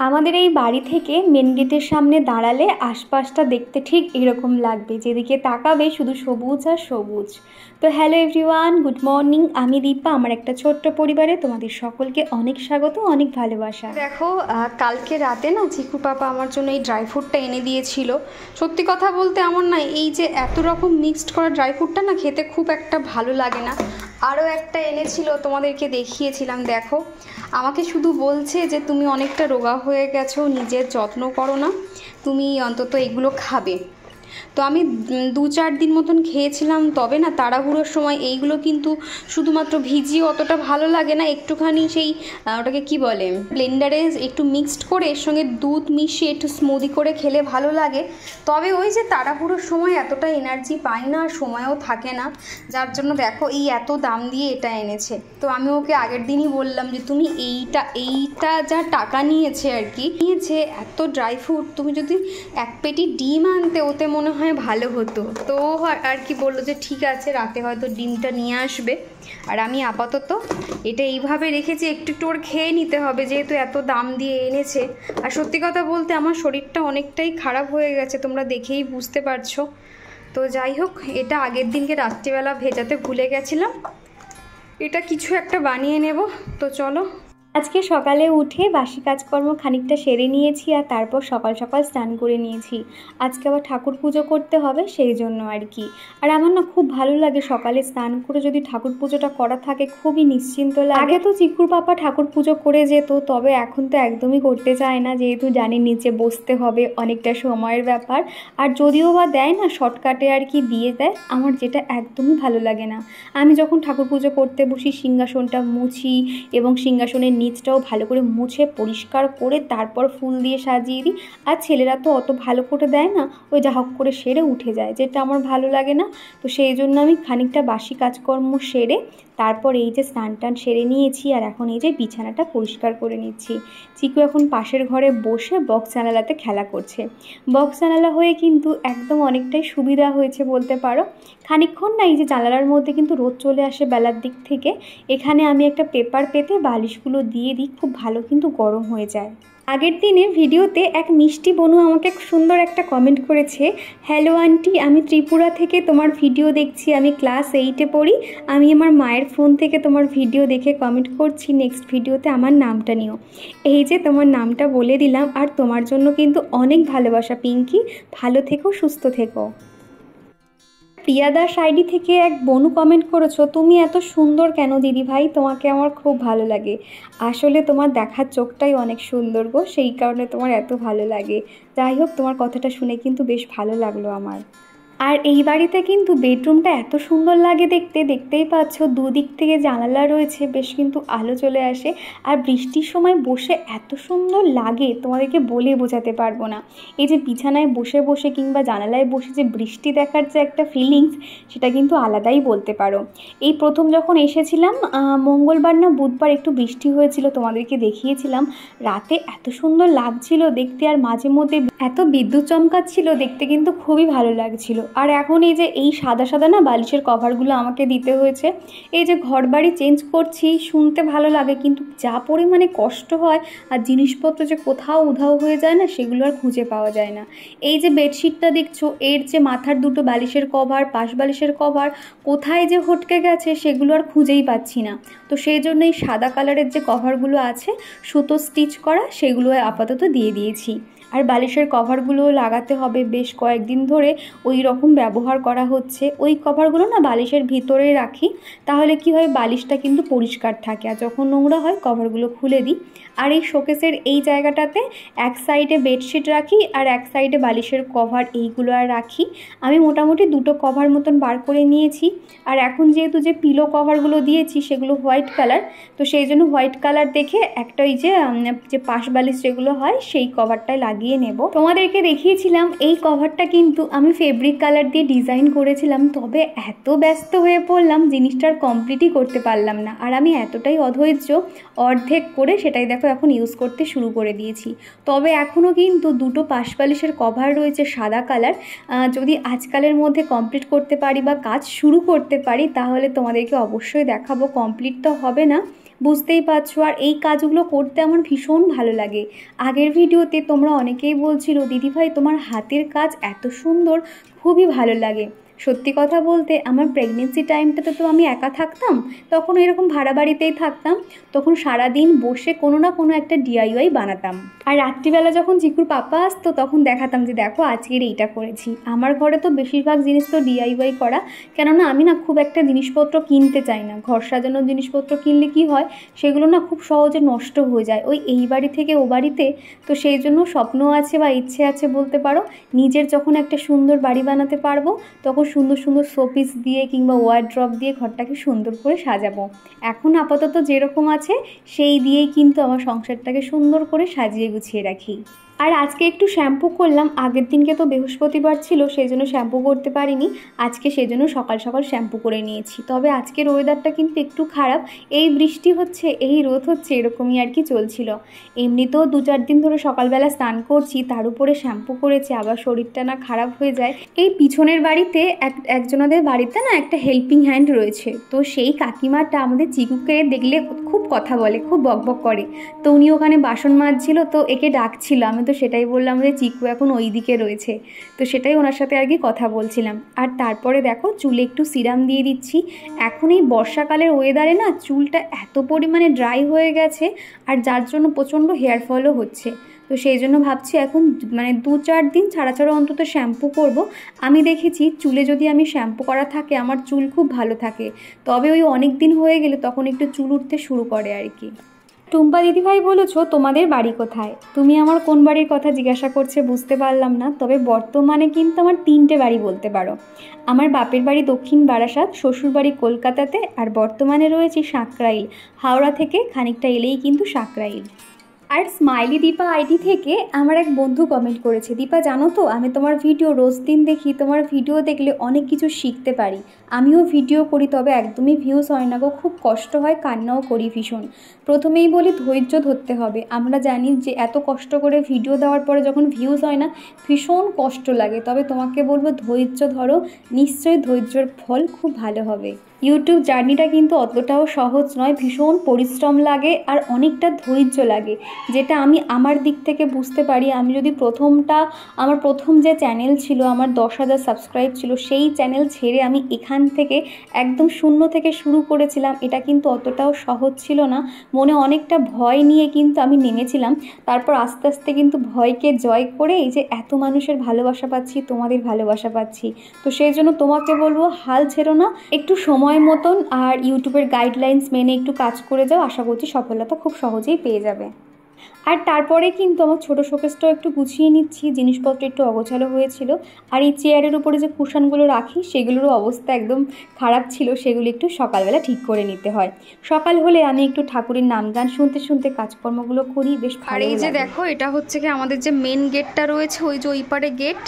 আমাদের এই বাড়ি থেকে মেন গেটের সামনে দাঁড়ালে আশপাশটা দেখতে ঠিক এরকম লাগবে, যেদিকে তাকাবে শুধু সবুজ আর সবুজ। তো হ্যালো এভরিওয়ান, গুড মর্নিং। আমি দীপা, আমার একটা ছোট্ট পরিবারে তোমাদের সকলকে অনেক স্বাগত, অনেক ভালোবাসা। দেখো, কালকে রাতে না চিকু পাপা আমার জন্য এই ড্রাই ফ্রুটটা এনে দিয়েছিল। সত্যি কথা বলতে আমার না এই যে এত রকম মিক্সড করা ড্রাই ফ্রুটটা না খেতে খুব একটা ভালো লাগে না। আরও একটা এনেছিল, তোমাদেরকে দেখিয়েছিলাম। দেখো, আমাকে শুধু বলছে যে তুমি অনেকটা রোগা হয়ে গেছো, নিজের যত্ন করো না, তুমি অন্তত এগুলো খাবে। তো আমি 2-4 দিন মতন খেয়েছিলাম, তবে না তাড়াহুড়োর সময় এইগুলো কিন্তু শুধুমাত্র ভিজিয়ে অতটা ভালো লাগে না। একটুখানি সেই ওটাকে কি বলে, ব্লেন্ডারে একটু মিক্সড করে এর সঙ্গে দুধ মিশিয়ে একটু স্মুদি করে খেলে ভালো লাগে। তবে ওই যে তাড়াহুড়োর সময় এতটা এনার্জি পাই না, আর সময়ও থাকে না, যার জন্য দেখো এই এত দাম দিয়ে এটা এনেছে। তো আমি ওকে আগের দিনই বললাম যে তুমি এইটা যা টাকা নিয়েছে আর কি, নিয়েছে এত ড্রাই ফ্রুট, তুমি যদি এক পেটি ডিম আনতে ওতে মনে হয় ভালো হতো। তো আর কি বললো যে ঠিক আছে, রাতে হয়তো ডিমটা নিয়ে আসবে। আর আমি আপাতত এটা এইভাবে রেখেছি, একটু একটু ওর খেয়ে নিতে হবে, যেহেতু এত দাম দিয়ে এনেছে। আর সত্যি কথা বলতে আমার শরীরটা অনেকটাই খারাপ হয়ে গেছে, তোমরা দেখেই বুঝতে পারছো। তো যাই হোক, এটা আগের দিনকে রাত্রিবেলা ভেজাতে ভুলে গেছিলাম, এটা কিছু একটা বানিয়ে নেব। তো চলো, আজকে সকালে উঠে বাসি কাজকর্ম খানিকটা সেরে নিয়েছি, আর তারপর সকাল সকাল স্নান করে নিয়েছি। আজকে আবার ঠাকুর পুজো করতে হবে, সেই জন্য আর কি। আর আমার না খুব ভালো লাগে সকালে স্নান করে যদি ঠাকুর পুজোটা করা থাকে, খুবই নিশ্চিন্ত লাগে। আগে তো চিকুর পাপা ঠাকুর পুজো করে যেত, তবে এখন তো একদমই করতে চায় না, যেহেতু জানি নিচে বসতে হবে, অনেকটা সময়ের ব্যাপার। আর যদিও বা দেয় না, শর্টকাটে আর কি দিয়ে দেয়, আমার যেটা একদমই ভালো লাগে না। আমি যখন ঠাকুর পুজো করতে বসি, সিংহাসনটা মুছি এবং সিংহাসনের নিচটাও ভালো করে মুছে পরিষ্কার করে তারপর ফুল দিয়ে সাজিয়ে দিই। আর ছেলেরা তো অত ভালো করে দেয় না, ওই যা হোক করে সেরে উঠে যায়, যেটা আমার ভালো লাগে না। তো সেই জন্য আমি খানিকটা বাসি কাজকর্ম সেরে তারপর এই যে স্নান টান সেরে নিয়েছি, আর এখন এই যে বিছানাটা পরিষ্কার করে নিচ্ছি। চিকু এখন পাশের ঘরে বসে বক্স জানালাতে খেলা করছে। বক্স জানালা হয়ে কিন্তু একদম অনেকটাই সুবিধা হয়েছে বলতে পারো। খানিকক্ষণ না এই যে জানালার মধ্যে কিন্তু রোদ চলে আসে বেলার দিক থেকে, এখানে আমি একটা পেপার পেতে বালিশগুলো দিয়ে দিই, খুব ভালো কিন্তু গরম হয়ে যায়। আগের দিনে ভিডিওতে এক মিষ্টি বনু আমাকে সুন্দর একটা কমেন্ট করেছে, হ্যালো আন্টি, আমি ত্রিপুরা থেকে তোমার ভিডিও দেখছি, আমি ক্লাস 8-এ পড়ি, আমি আমার মায়ের ফোন থেকে তোমার ভিডিও দেখে কমেন্ট করছি, নেক্সট ভিডিওতে আমার নামটা নিও। এই যে তোমার নামটা বলে দিলাম, আর তোমার জন্য কিন্তু অনেক ভালোবাসা পিঙ্কি, ভালো থেকো, সুস্থ থেকো। প্রিয়াদাস আইডি থেকে এক বনু কমেন্ট করেছো, তুমি এত সুন্দর কেন দিদি ভাই, তোমাকে আমার খুব ভালো লাগে। আসলে তোমার দেখার চোখটাই অনেক সুন্দর গো, সেই কারণে তোমার এত ভালো লাগে। যাই হোক, তোমার কথাটা শুনে কিন্তু বেশ ভালো লাগলো আমার। আর এই বাড়িতে কিন্তু বেডরুমটা এত সুন্দর লাগে দেখতে, দেখতেই পাচ্ছ দুদিক থেকে জানালা রয়েছে, বেশ কিন্তু আলো চলে আসে। আর বৃষ্টির সময় বসে এত সুন্দর লাগে, তোমাদেরকে বলে বোঝাতে পারবো না। এই যে বিছানায় বসে বসে কিংবা জানালায় বসে যে বৃষ্টি দেখার যে একটা ফিলিংস, সেটা কিন্তু আলাদাই বলতে পারো। এই প্রথম যখন এসেছিলাম, মঙ্গলবার না বুধবার একটু বৃষ্টি হয়েছিল, তোমাদেরকে দেখিয়েছিলাম। রাতে এত সুন্দর লাগছিল দেখতে, আর মাঝে মধ্যে এত বিদ্যুৎ চমকাচ্ছিল, দেখতে কিন্তু খুবই ভালো লাগছিল। আর এখন এই যে এই সাদা সাদা না বালিশের কভারগুলো আমাকে দিতে হয়েছে। এই যে ঘর বাড়ি চেঞ্জ করছি, শুনতে ভালো লাগে, কিন্তু যা পরিমাণে কষ্ট হয়, আর জিনিসপত্র যে কোথাও উধাও হয়ে যায় না, সেগুলো আর খুঁজে পাওয়া যায় না। এই যে বেডশিটটা দেখছো, এর যে মাথার দুটো বালিশের কভার, পাশ বালিশের কভার কোথায় যে হটকে গেছে, সেগুলো আর খুঁজেই পাচ্ছি না। তো সেই জন্য এই সাদা কালারের যে কভারগুলো আছে সুতো স্টিচ করা, সেগুলো আপাতত দিয়ে দিয়েছি। আর বালিশের কভারগুলো লাগাতে হবে, বেশ কয়েকদিন ধরে ওই রকম ব্যবহার করা হচ্ছে। ওই কভারগুলো না বালিশের ভিতরে রাখি, তাহলে কি হয়, বালিশটা কিন্তু পরিষ্কার থাকে, আর যখন নোংরা হয় কভারগুলো খুলে দিই। আর এই শোকেসের এই জায়গাটাতে এক সাইডে বেডশিট রাখি, আর এক সাইডে বালিশের কভার, এইগুলো আর রাখি। আমি মোটামুটি 2টো কভার মতন বার করে নিয়েছি। আর এখন যেহেতু যে পিলো কভারগুলো দিয়েছি সেগুলো হোয়াইট কালার, তো সেই জন্য হোয়াইট কালার দেখে একটা ওই যে পাশ বালিশ যেগুলো হয় সেই কভারটাই লাগিয়ে নেব। তোমাদেরকে দেখিয়েছিলাম এই কভারটা কিন্তু আমি ফেব্রিক কালার দিয়ে ডিজাইন করেছিলাম, তবে এত ব্যস্ত হয়ে পড়লাম জিনিসটার কমপ্লিটই করতে পারলাম না। আর আমি এতটাই অধৈর্য, অর্ধেক করে সেটাই দেখো এখন ইউজ করতে শুরু করে দিয়েছি। তবে এখনও কিন্তু 2টো পাশ বালিশের কভার রয়েছে সাদা কালার, যদি আজকালের মধ্যে কমপ্লিট করতে পারি বা কাজ শুরু করতে পারি, তাহলে তোমাদেরকে অবশ্যই দেখাবো। কমপ্লিট তো হবে না, বুঝতেই পারছো। আর এই কাজগুলো করতে আমার ভীষণ ভালো লাগে। আগের ভিডিওতে তোমরা অনেকেই বলছিল দিদিভাই তোমার হাতের কাজ এত সুন্দর, খুবই ভালো লাগে। সত্যি কথা বলতে আমার প্রেগনেন্সি টাইমটাতে তো আমি একা থাকতাম, তখন এরকম ভাড়া বাড়িতেই থাকতাম, তখন সারাদিন বসে কোনো না কোনো একটা ডিআইওয়াই বানাতাম। আর রাত্রিবেলা যখন চিকুর পাপা আসতো তখন দেখাতাম যে দেখো আজকের এইটা করেছি। আমার ঘরে তো বেশিরভাগ জিনিস তো ডিআইওয়াই করা, কেননা আমি না খুব একটা জিনিসপত্র কিনতে চাই না। ঘর সাজানোর জিনিসপত্র কিনলে কি হয়, সেগুলো না খুব সহজে নষ্ট হয়ে যায় ওই এই বাড়ি থেকে ও বাড়িতে। তো সেই জন্য স্বপ্ন আছে বা ইচ্ছে আছে বলতে পারো, নিজের যখন একটা সুন্দর বাড়ি বানাতে পারবো তখন সুন্দর সুন্দর শোপিস দিয়ে কিংবা ওয়ার্ড্রপ দিয়ে ঘরটাকে সুন্দর করে সাজাবো। এখন আপাতত যেরকম আছে সেই দিয়েই কিন্তু আমার সংসারটাকে সুন্দর করে সাজিয়ে গুছিয়ে রাখি। আর আজকে একটু শ্যাম্পু করলাম, আগের দিনকে তো বৃহস্পতিবার ছিল সেই জন্য শ্যাম্পু করতে পারিনি, আজকে সেজন্য সকাল সকাল শ্যাম্পু করে নিয়েছি। তবে আজকের ওয়েদারটা কিন্তু একটু খারাপ, এই বৃষ্টি হচ্ছে এই রোদ হচ্ছে এরকমই আর কি চলছিল। এমনিতেও 2-4 দিন ধরে সকালবেলা স্নান করছি, তার উপরে শ্যাম্পু করেছি, আবার শরীরটা না খারাপ হয়ে যায়। এই পিছনের বাড়িতে একজনাদের বাড়িতে না একটা হেল্পিং হ্যান্ড রয়েছে, তো সেই কাকিমাটা আমাদের চিকুকে দেখলে খুব কথা বলে, খুব বকবক করে। তো উনি ওখানে বাসন মাজছিল, তো একে ডাকছিল, আমি তো সেটাই বললাম যে চিকু এখন ওই দিকে রয়েছে, তো সেটাই ওনার সাথে আর কি কথা বলছিলাম। আর তারপরে দেখো চুলে একটু সিরাম দিয়ে দিচ্ছি। এখন এই বর্ষাকালের ওয়েদারে না চুলটা এত পরিমাণে ড্রাই হয়ে গেছে, আর যার জন্য প্রচণ্ড হেয়ার ফলও হচ্ছে। তো সেই জন্য ভাবছি এখন 2-4 দিন ছাড়া ছাড়া অন্তত শ্যাম্পু করব। আমি দেখেছি চুলে যদি আমি শ্যাম্পু করা থাকে আমার চুল খুব ভালো থাকে, তবে ওই অনেক দিন হয়ে গেলে তখন একটু চুল উঠতে শুরু করে আর কি। টুম্পা দিদিভাই বলেছো তোমাদের বাড়ি কোথায়? তুমি আমার কোন বাড়ির কথা জিজ্ঞাসা করছে বুঝতে পারলাম না, তবে বর্তমানে কিন্তু আমার 3টে বাড়ি বলতে পারো। আমার বাপের বাড়ি দক্ষিণ বারাসাত, শ্বশুর বাড়ি কলকাতাতে, আর বর্তমানে রয়েছে সাঁকরাইল। হাওড়া থেকে খানিকটা এলেই কিন্তু সাঁকরাইল। আর স্মাইলি দীপা আইডি থেকে আমার এক বন্ধু কমেন্ট করেছে, দীপা জানো তো আমি তোমার ভিডিও রোজ দিন দেখি, তোমার ভিডিও দেখলে অনেক কিছু শিখতে পারি। আমিও ভিডিও করি, তবে একদমই ভিউজ হয় না গো, খুব কষ্ট হয়, কান্নাও করি ভীষণ। প্রথমেই বলি ধৈর্য ধরতে হবে। আমরা জানি যে এত কষ্ট করে ভিডিও দেওয়ার পরে যখন ভিউজ হয় না ভীষণ কষ্ট লাগে, তবে তোমাকে বলবো ধৈর্য ধরো, নিশ্চয়ই ধৈর্যের ফল খুব ভালো হবে। ইউটিউব জার্নিটা কিন্তু অতটাও সহজ নয়, ভীষণ পরিশ্রম লাগে আর অনেকটা ধৈর্য লাগে, যেটা আমি আমার দিক থেকে বুঝতে পারি। আমি যদি আমার প্রথম যে চ্যানেল ছিল, আমার 10,000 সাবস্ক্রাইব ছিল, সেই চ্যানেল ছেড়ে আমি এখান থেকে একদম শূন্য থেকে শুরু করেছিলাম, এটা কিন্তু অতটাও সহজ ছিল না। মনে অনেকটা ভয় নিয়ে কিন্তু আমি নেমেছিলাম, তারপর আস্তে আস্তে কিন্তু ভয়কে জয় করে এই যে এত মানুষের ভালোবাসা পাচ্ছি, তোমাদের ভালোবাসা পাচ্ছি। তো সেই জন্য তোমাকে বলবো হাল ছেড়ো না, একটু সময় মতন আর ইউটিউবের গাইডলাইন্স মেনে একটু কাজ করে যাও, আশা করছি সফলতা খুব সহজেই পেয়ে যাবে। আর তারপরে কিন্তু আমার ছোটো শোকেসটাও একটু গুছিয়ে নিচ্ছি, জিনিসপত্র একটু অগোছালো হয়েছিল। আর এই চেয়ারের উপরে যে কুশনগুলো রাখি সেগুলোরও অবস্থা একদম খারাপ ছিল, সেগুলো একটু সকালবেলা ঠিক করে নিতে হয়। সকাল হলে আমি একটু ঠাকুরের নাম গান শুনতে শুনতে কাজকর্মগুলো করি, বেশ ভালো। আর এই যে দেখো এটা হচ্ছে কি আমাদের যে মেন গেটটা রয়েছে, ওই যে ওই পারে গেট,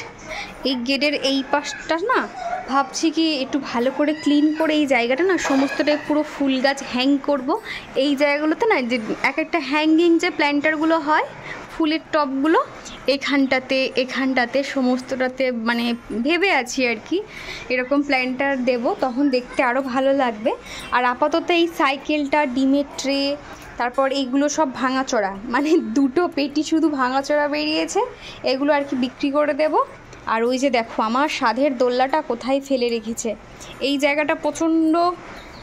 এই গেটের এই পাশটা না ভাবছি কি একটু ভালো করে ক্লিন করে এই জায়গাটা না সমস্তটাই পুরো ফুল গাছ হ্যাং করব। এই জায়গাগুলোতে না যে এক একটা হ্যাঙ্গিং যে প্ল্যান্টারগুলো হয়, ফুলের টবগুলো, এখানটাতে সমস্তটাতে ভেবে আছি আর কি এরকম প্ল্যান্টার দেব, তখন দেখতে আরও ভালো লাগবে। আর আপাতত এই সাইকেলটা, ডিমের ট্রে, তারপর এইগুলো সব ভাঙাচোরা, 2টো পেটি শুধু ভাঙাচোরা বেরিয়েছে, এগুলো আর কি বিক্রি করে দেব। আর ওই যে দেখো আমার সাধের দোল্লাটা কোথায় ফেলে রেখেছে, এই জায়গাটা প্রচণ্ড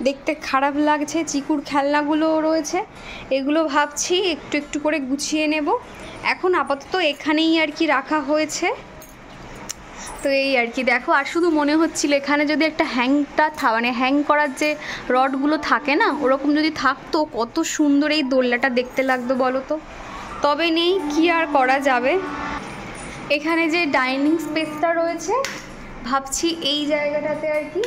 দেখতে খারাপ লাগছে, চিকুর খেলনাগুলো রয়েছে, এগুলো ভাবছি একটু একটু করে গুছিয়ে নেব। এখন আপাতত এখানেই আর কি রাখা হয়েছে। তো এই আর কি দেখো, আর শুধু মনে হচ্ছিল এখানে যদি একটা হ্যাং করার যে রডগুলো থাকে না, ওরকম যদি থাকতো কত সুন্দর এই দোল্লাটা দেখতে লাগতো বলো তো। তবে নেই, কি আর করা যাবে। এখানে যে ডাইনিং স্পেসটা রয়েছে ভাবছি এই জায়গাটাতে আর কি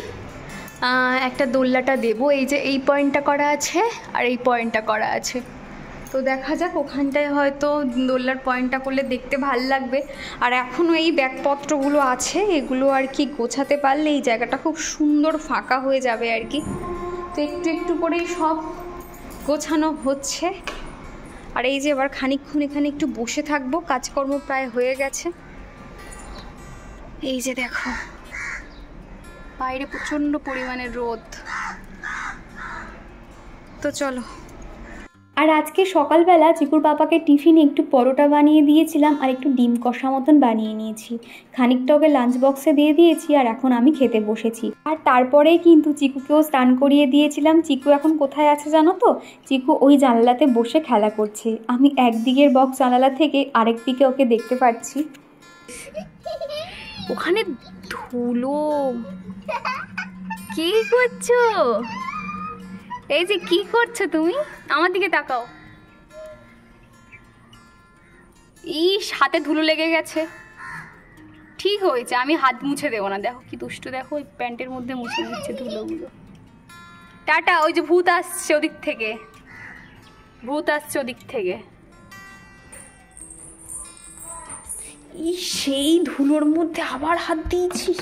একটা দোল্লাটা দেব। এই যে এই পয়েন্টটা করা আছে আর এই পয়েন্টটা করা আছে, তো দেখা যাক ওখানটায় হয়তো দোল্লার পয়েন্টটা করলে দেখতে ভাল লাগবে। আর এখনও এই ব্যাগপত্রগুলো আছে, এগুলো আর কি গোছাতে পারলে এই জায়গাটা খুব সুন্দর ফাঁকা হয়ে যাবে আর কি। তো একটু একটু করেই সব গোছানো হচ্ছে। আর এই যে এবার খানিকক্ষণ এখানে একটু বসে থাকবো, কাজকর্ম প্রায় হয়ে গেছে। এই যে দেখো বাইরে প্রচণ্ড পরিমাণে রোদ। তো চলো আর আজকে সকালবেলা চিকুর পাপাকে টিফিনে একটু পরোটা বানিয়ে দিয়েছিলাম আর একটু ডিম কষা মতন বানিয়ে নিয়েছি। খানিকটা ওকে লাঞ্চ বক্সে দিয়ে দিয়েছি আর এখন আমি খেতে বসেছি। আর তারপরেই কিন্তু চিকুকেও স্নান করিয়ে দিয়েছিলাম। চিকু এখন কোথায় আছে জানো তো? চিকু ওই জানলাতে বসে খেলা করছে। আমি একদিকের বক্স জানালা থেকে আরেক দিকে ওকে দেখতে পাচ্ছি। ওখানে ধুলো। কি করছো? এই যে কি করছো তুমি? আমার দিকে তাকাও। ইস, হাতে ধুলো লেগে গেছে। ঠিক হয়েছে, আমি হাত মুছে দেবো না। দেখো কি দুষ্টু, দেখো ওই প্যান্টের মধ্যে মুছে দিচ্ছে ধুলোগুলো। টাটা। ওই যে ভূত আসছে ওদিক থেকে, ভূত আসছে ওদিক থেকে। ইস, সেই ধুলোর মধ্যে আবার হাত দিয়েছিস।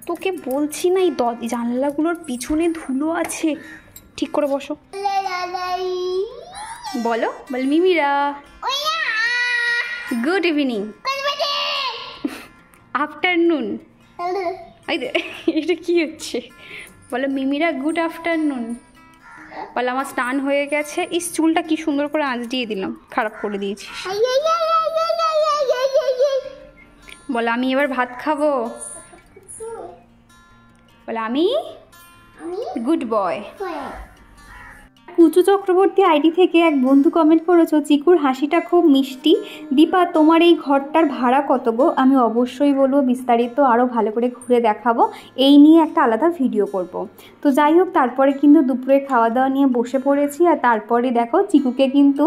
তোকে বলছি না এই জানলাগুলোর পিছনে ধুলো আছে। ঠিক করে বসো। বলো, বল মিমিরা। Good evening, afternoon. এটা কি হচ্ছে? বলো মিমিরা গুড আফটারনুন। বলো আমার স্নান হয়ে গেছে। এই চুলটা কি সুন্দর করে আঁচ দিয়ে দিলাম, খারাপ করে দিয়েছিস। বলো আমি এবার ভাত খাবো। বলো আমি গুড বয়। কুচু চক্রবর্তী আইডি থেকে এক বন্ধু কমেন্ট করেছো, চিকুর হাসিটা খুব মিষ্টি। দীপা তোমার এই ঘরটার ভাড়া কত গো? আমি অবশ্যই বলবো, বিস্তারিত আরও ভালো করে ঘুরে দেখাবো, এই নিয়ে একটা আলাদা ভিডিও করব। তো যাই হোক, তারপরে কিন্তু দুপুরে খাওয়া দাওয়া নিয়ে বসে পড়েছি। আর তারপরে দেখো চিকুকে কিন্তু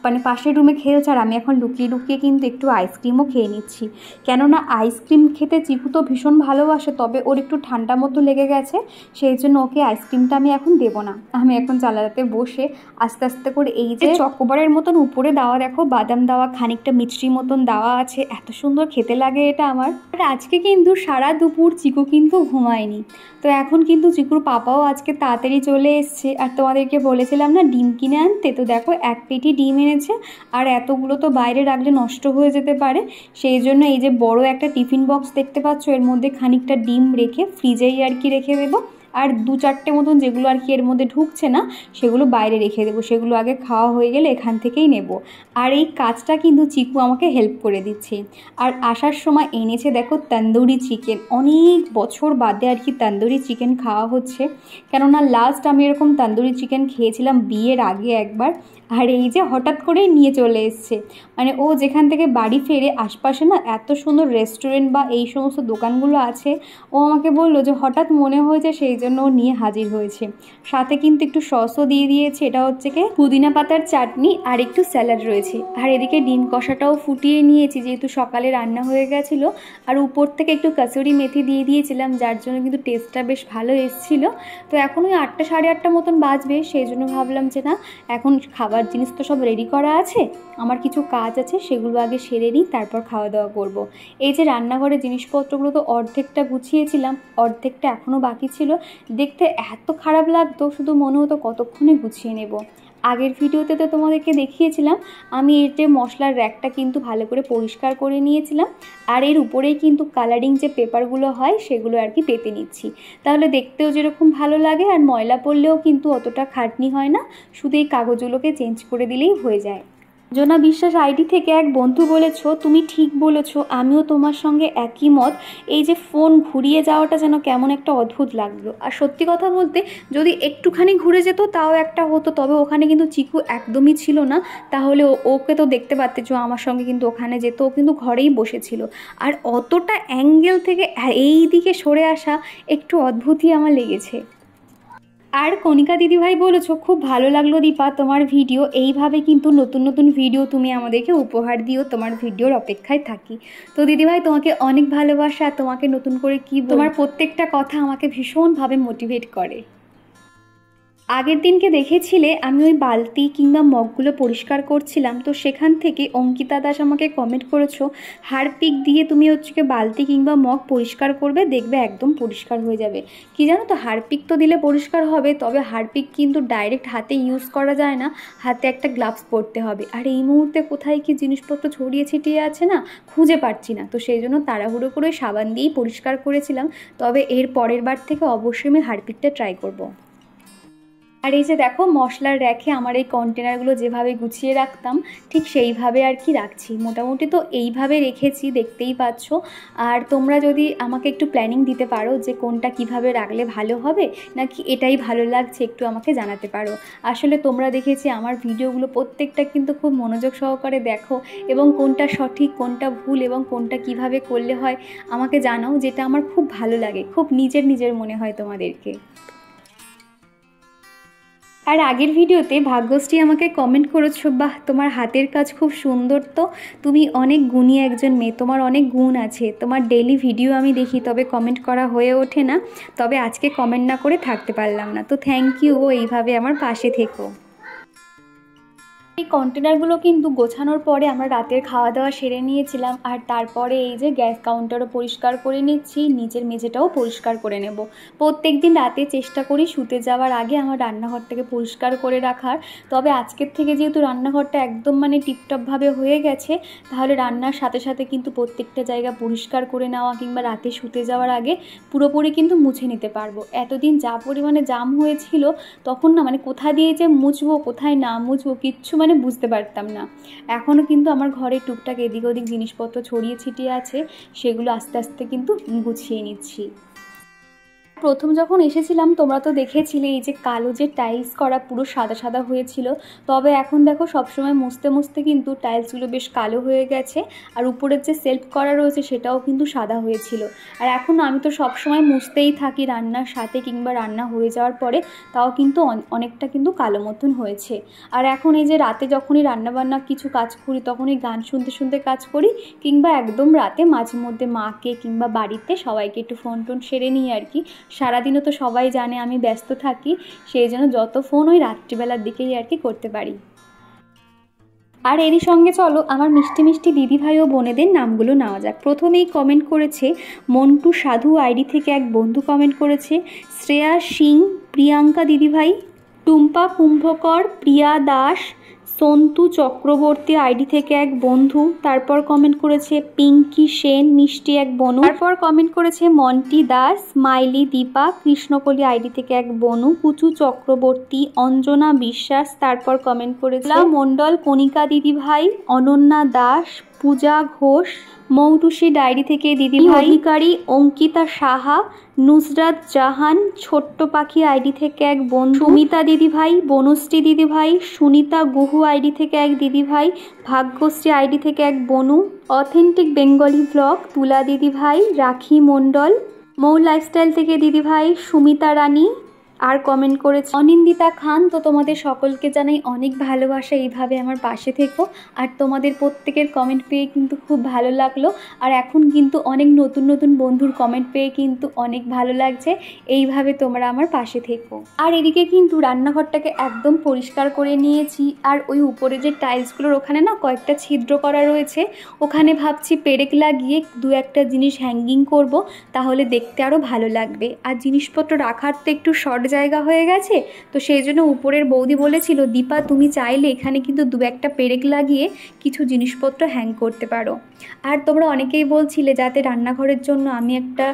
মানে পাশের রুমে খেলছে আর আমি এখন লুকিয়ে লুকিয়ে কিন্তু একটু আইসক্রিমও খেয়ে নিচ্ছি। কেননা আইসক্রিম খেতে চিকু তো ভীষণ ভালোবাসে, তবে ওর একটু ঠান্ডা মতো লেগে গেছে, সেই জন্য ওকে আইসক্রিমটা আমি এখন দেবো না। আমি এখন জানালাতে বসে আস্তে আস্তে করে এই যে চকোবারের মতন উপরে দেওয়া, দেখো বাদাম দেওয়া, খানিকটা মিষ্টি মতন দেওয়া আছে, এত সুন্দর খেতে লাগে এটা আমার। আর আজকে কিন্তু সারা দুপুর চিকু কিন্তু ঘুমায়নি। তো এখন কিন্তু চিকুর পাপাও আজকে তাড়াতাড়ি চলে এসছে। আর তোমাদেরকে বলেছিলাম না ডিম কিনে আনতে, তো দেখো এক পেটি ডিম এনেছে। আর এতগুলো তো বাইরে রাখলে নষ্ট হয়ে যেতে পারে, সেই জন্য এই যে বড় একটা টিফিন বক্স দেখতে পাচ্ছ, এর মধ্যে খানিকটা ডিম রেখে ফ্রিজেই আর কি রেখে দেবো। আর 2-4টে মতন যেগুলো আর কি এর মধ্যে ঢুকছে না সেগুলো বাইরে রেখে দেবো, সেগুলো আগে খাওয়া হয়ে গেলে এখান থেকেই নেব। আর এই কাজটা কিন্তু চিকু আমাকে হেল্প করে দিচ্ছে। আর আসার সময় এনেছে দেখো তন্দুরি চিকেন। অনেক বছর বাদে আর কি তন্দুরি চিকেন খাওয়া হচ্ছে, কেননা লাস্ট আমি এরকম তন্দুরি চিকেন খেয়েছিলাম বিয়ের আগে একবার। আর এই যে হঠাৎ করেই নিয়ে চলে এসছে, মানে ও যেখান থেকে বাড়ি ফেরে আশপাশে না এত সুন্দর রেস্টুরেন্ট বা এই সমস্ত দোকানগুলো আছে, ও আমাকে বললো যে হঠাৎ মনে হয়েছে, সেই জন্য ও নিয়ে হাজির হয়েছে। সাথে কিন্তু একটু সসও দিয়ে দিয়েছে, এটা হচ্ছে কি পুদিনা পাতার চাটনি আর একটু স্যালাড রয়েছে। আর এদিকে ডিম কষাটাও ফুটিয়ে নিয়েছি, যেহেতু সকালে রান্না হয়ে গেছিলো। আর উপর থেকে একটু কাসুরি মেথি দিয়ে দিয়েছিলাম, যার জন্য কিন্তু টেস্টটা বেশ ভালো এসেছিলো। তো এখন ওই 8টা 8:30 মতন বাজবে, সেই জন্য ভাবলাম যে না, এখন খাবার জিনিস তো সব রেডি করা আছে, আমার কিছু কাজ আছে সেগুলো আগে সেরে নিই, তারপর খাওয়া দাওয়া করব। এই যে রান্নাঘরের জিনিসপত্রগুলো তো অর্ধেকটা গুছিয়েছিলাম, অর্ধেকটা এখনও বাকি ছিল। দেখতে এত খারাপ লাগতো, শুধু মনে হতো কতক্ষণে গুছিয়ে নেব। আগের ভিডিওতে তো তোমাদেরকে দেখিয়েছিলাম আমি এর যে মশলার র্যাকটা কিন্তু ভালো করে পরিষ্কার করে নিয়েছিলাম। আর এর উপরেই কিন্তু কালারিং যে পেপারগুলো হয় সেগুলো আর কি পেতে নিচ্ছি, তাহলে দেখতেও যেরকম ভালো লাগে আর ময়লা পড়লেও কিন্তু অতটা খাটনি হয় না, শুধু এই কাগজগুলোকে চেঞ্জ করে দিলেই হয়ে যায়। জোনা বিশ্বাস আইডি থেকে এক বন্ধু বলেছো, তুমি ঠিক বলেছো, আমিও তোমার সঙ্গে একই মত। এই যে ফোন ঘুরিয়ে যাওয়াটা যেন কেমন একটা অদ্ভুত লাগলো। আর সত্যি কথা বলতে যদি একটুখানি ঘুরে যেত তাও একটা হতো, তবে ওখানে কিন্তু চিকু একদমই ছিল না, তাহলে ওকে তো দেখতে পারতেছো আমার সঙ্গে কিন্তু ওখানে যেত, ও কিন্তু ঘরেই বসেছিল। আর অতটা অ্যাঙ্গেল থেকে এই দিকে সরে আসা একটু অদ্ভুতই আমার লেগেছে। আর কণিকা দিদিভাই বলেছো, খুব ভালো লাগলো দীপা তোমার ভিডিও, এইভাবে কিন্তু নতুন নতুন ভিডিও তুমি আমাদেরকে উপহার দিও, তোমার ভিডিওর অপেক্ষায় থাকি। তো দিদিভাই তোমাকে অনেক ভালোবাসা, তোমাকে নতুন করে কি তোমার প্রত্যেকটা কথা আমাকে ভীষণভাবে মোটিভেট করে। আগের দিনকে দেখেছিলে আমি ওই বালতি কিংবা মগগুলো পরিষ্কার করছিলাম, তো সেখান থেকে অঙ্কিতা দাস আমাকে কমেন্ট করেছো, হারপিক দিয়ে তুমি হচ্ছে বালতি কিংবা মগ পরিষ্কার করবে, দেখবে একদম পরিষ্কার হয়ে যাবে। কি জানো তো, হারপিক তো দিলে পরিষ্কার হবে, তবে হারপিক কিন্তু ডাইরেক্ট হাতে ইউজ করা যায় না, হাতে একটা গ্লাভস পরতে হবে। আর এই মুহূর্তে কোথায় কি জিনিসপত্র ছড়িয়ে ছিটিয়ে আছে না, খুঁজে পাচ্ছি না, তো সেই জন্য তাড়াহুড়ো করে সাবান দিয়েই পরিষ্কার করেছিলাম। তবে এর পরের বার থেকে অবশ্যই আমি হারপিকটা ট্রাই করব। আর এই যে দেখো মশলার র্যাকে আমার এই কন্টেনারগুলো যেভাবে গুছিয়ে রাখতাম ঠিক সেইভাবে আর কি রাখছি। মোটামুটি তো এইভাবে রেখেছি, দেখতেই পাচ্ছ। আর তোমরা যদি আমাকে একটু প্ল্যানিং দিতে পারো যে কোনটা কিভাবে রাখলে ভালো হবে, নাকি এটাই ভালো লাগছে, একটু আমাকে জানাতে পারো। আসলে তোমরা দেখেছি আমার ভিডিওগুলো প্রত্যেকটা কিন্তু খুব মনোযোগ সহকারে দেখো, এবং কোনটা সঠিক কোনটা ভুল এবং কোনটা কিভাবে করলে হয় আমাকে জানাও, যেটা আমার খুব ভালো লাগে, খুব নিজের মনে হয় তোমাদেরকে। আর আগের ভিডিওতে ভাগ্যশ্রী আমাকে কমেন্ট করেছো, বাহ তোমার হাতের কাজ খুব সুন্দর, তো তুমি অনেক গুণী একজন মেয়ে, তোমার অনেক গুণ আছে। তোমার ডেইলি ভিডিও আমি দেখি, তবে কমেন্ট করা হয়ে ওঠে না, তবে আজকে কমেন্ট না করে থাকতে পারলাম না। তো থ্যাংক ইউ, এইভাবে আমার পাশে থেকো। এই কন্টেনারগুলো কিন্তু গোছানোর পরে আমরা রাতের খাওয়া দাওয়া সেরে নিয়েছিলাম, আর তারপরে এই যে গ্যাস কাউন্টারও পরিষ্কার করে নিচ্ছি, নিচের মেঝেটাও পরিষ্কার করে নেব। প্রত্যেক দিন রাতে চেষ্টা করি শুতে যাওয়ার আগে আমার রান্নাঘরটাকে পরিষ্কার করে রাখার। তবে আজকের থেকে যেহেতু রান্নাঘরটা একদম মানে টিপটপভাবে হয়ে গেছে, তাহলে রান্নার সাথে সাথে কিন্তু প্রত্যেকটা জায়গা পরিষ্কার করে নেওয়া কিংবা রাতে শুতে যাওয়ার আগে পুরোপুরি কিন্তু মুছে নিতে পারবো। এতদিন যা পরিমাণে জাম হয়েছিল তখন না মানে কোথা দিয়ে যে মুছবো কোথায় না মুছবো কিচ্ছু মানে বুঝতে পারতাম না। এখনও কিন্তু আমার ঘরে টুকটাক এদিক ওদিক জিনিসপত্র ছড়িয়ে ছিটিয়ে আছে, সেগুলো আস্তে আস্তে কিন্তু গুছিয়ে নিচ্ছি। প্রথম যখন এসেছিলাম তোমরা তো দেখেছিলে এই যে কালো যে টাইলস করা পুরো সাদা সাদা হয়েছিল, তবে এখন দেখো সবসময় মুছতে মুছতে কিন্তু টাইলসগুলো বেশ কালো হয়ে গেছে, আর উপরের যে সেলফ করা রয়েছে সেটাও কিন্তু সাদা হয়েছিল। আর এখন আমি তো সবসময় মুছতেই থাকি রান্নার সাথে কিংবা রান্না হয়ে যাওয়ার পরে, তাও কিন্তু অনেকটা কিন্তু কালো মতন হয়েছে। আর এখন এই যে রাতে যখনই রান্নাবান্না কিছু কাজ করি তখনই গান শুনতে শুনতে কাজ করি, কিংবা একদম রাতে মাঝে মধ্যে মাকে কিংবা বাড়িতে সবাইকে একটু ফোন টোন সেরে নিই আর কি। সারাদিনও তো সবাই জানে আমি ব্যস্ত থাকি, সেই জন্য যত ফোন ওই রাত্রিবেলার দিকেই আর কি করতে পারি। আর এরই সঙ্গে চলো আমার মিষ্টি মিষ্টি দিদিভাই ও বোনেদের নামগুলো নেওয়া যাক। প্রথমেই কমেন্ট করেছে মন্টু সাধু আইডি থেকে এক বন্ধু কমেন্ট করেছে, শ্রেয়া সিং প্রিয়াঙ্কা দিদিভাই, টুম্পা কুম্ভকর, প্রিয়া দাস, সন্তু চক্রবর্তী আইডি থেকে এক বন্ধু, তারপর কমেন্ট করেছে পিঙ্কি সেন মিষ্টি এক বনু, তারপর কমেন্ট করেছে মন্টি দাস, স্মাইলি দীপা কৃষ্ণকলি আইডি থেকে এক বনু, কুচু চক্রবর্তী, অঞ্জনা বিশ্বাস, তারপর কমেন্ট করেছে মণ্ডল, কণিকা দিদিভাই, অনন্যা দাস, পূজা ঘোষ, মৌটুসি ডায়েরি থেকে দিদিভাই অধিকারী, অঙ্কিতা সাহা, নুসরাত জাহান, ছোট্ট পাখি আইডি থেকে এক বন্ধু, সুমিতা দিদিভাই, বনশ্রী দিদিভাই, সুনিতা গুহু আইডি থেকে এক দিদিভাই, ভাগ্যশ্রী আইডি থেকে এক বনু, অথেন্টিক বেঙ্গলি ব্লগ তুলা দিদিভাই, রাখি মণ্ডল, মৌ লাইফস্টাইল থেকে দিদিভাই সুমিতা রানী, আর কমেন্ট করেছে অনিন্দিতা খান। তো তোমাদের সকলকে জানাই অনেক ভালোবাসা, এইভাবে আমার পাশে থেকো। আর তোমাদের প্রত্যেকের কমেন্ট পেয়ে কিন্তু খুব ভালো লাগলো, আর এখন কিন্তু অনেক নতুন নতুন বন্ধুর কমেন্ট পেয়ে কিন্তু অনেক ভালো লাগছে, এইভাবে তোমরা আমার পাশে থেকো। আর এদিকে কিন্তু রান্নাঘরটাকে একদম পরিষ্কার করে নিয়েছি, আর ওই উপরে যে টাইলসগুলোর ওখানে না কয়েকটা ছিদ্র করা রয়েছে, ওখানে ভাবছি পেরেক লাগিয়ে দু একটা জিনিস হ্যাঙ্গিং করব, তাহলে দেখতে আরও ভালো লাগবে। আর জিনিসপত্র রাখার তো একটু শর্ট জায়গা হয়ে গেছে, তো সেই জন্য উপরের বৌদি বলেছিল দীপা তুমি চাইলে এখানে কিন্তু দু একটা পেরেক লাগিয়ে কিছু জিনিসপত্র হ্যাং করতে পারো। আর তোমরা অনেকেই বলছিলে যাতে রান্নাঘরের জন্য আমি একটা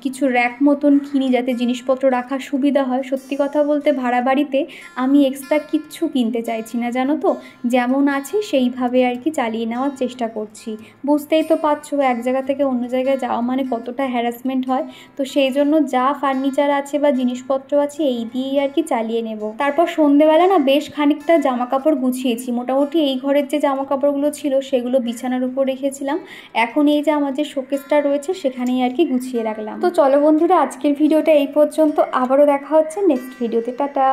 কিছু র্যাক মতন কিনি যাতে জিনিসপত্র রাখার সুবিধা হয়। সত্যি কথা বলতে ভাড়া বাড়িতে আমি এক্সট্রা কিচ্ছু কিনতে চাইছি না, জানো তো, যেমন আছে সেইভাবে আর কি চালিয়ে নেওয়ার চেষ্টা করছি। বুঝতেই তো পারছো এক জায়গা থেকে অন্য জায়গায় যাওয়া মানে কতটা হ্যারাসমেন্ট হয়, তো সেই জন্য যা ফার্নিচার আছে বা জিনিসপত্র আছে এই দিয়েই আর কি চালিয়ে নেব। তারপর সন্ধেবেলা না বেশ খানিকটা জামা কাপড় গুছিয়েছি, মোটামুটি এই ঘরের যে জামা কাপড়গুলো ছিল সেগুলো বিছানার উপর রেখেছিলাম, এখন এই যে আমার যে শোকেসটা রয়েছে সেখানেই আর কি গুছিয়ে রাখলাম। তো চলো বন্ধুরা আজকের ভিডিওটা এই পর্যন্ত, আবারও দেখা হচ্ছে নেক্সট ভিডিওতে, টাটা।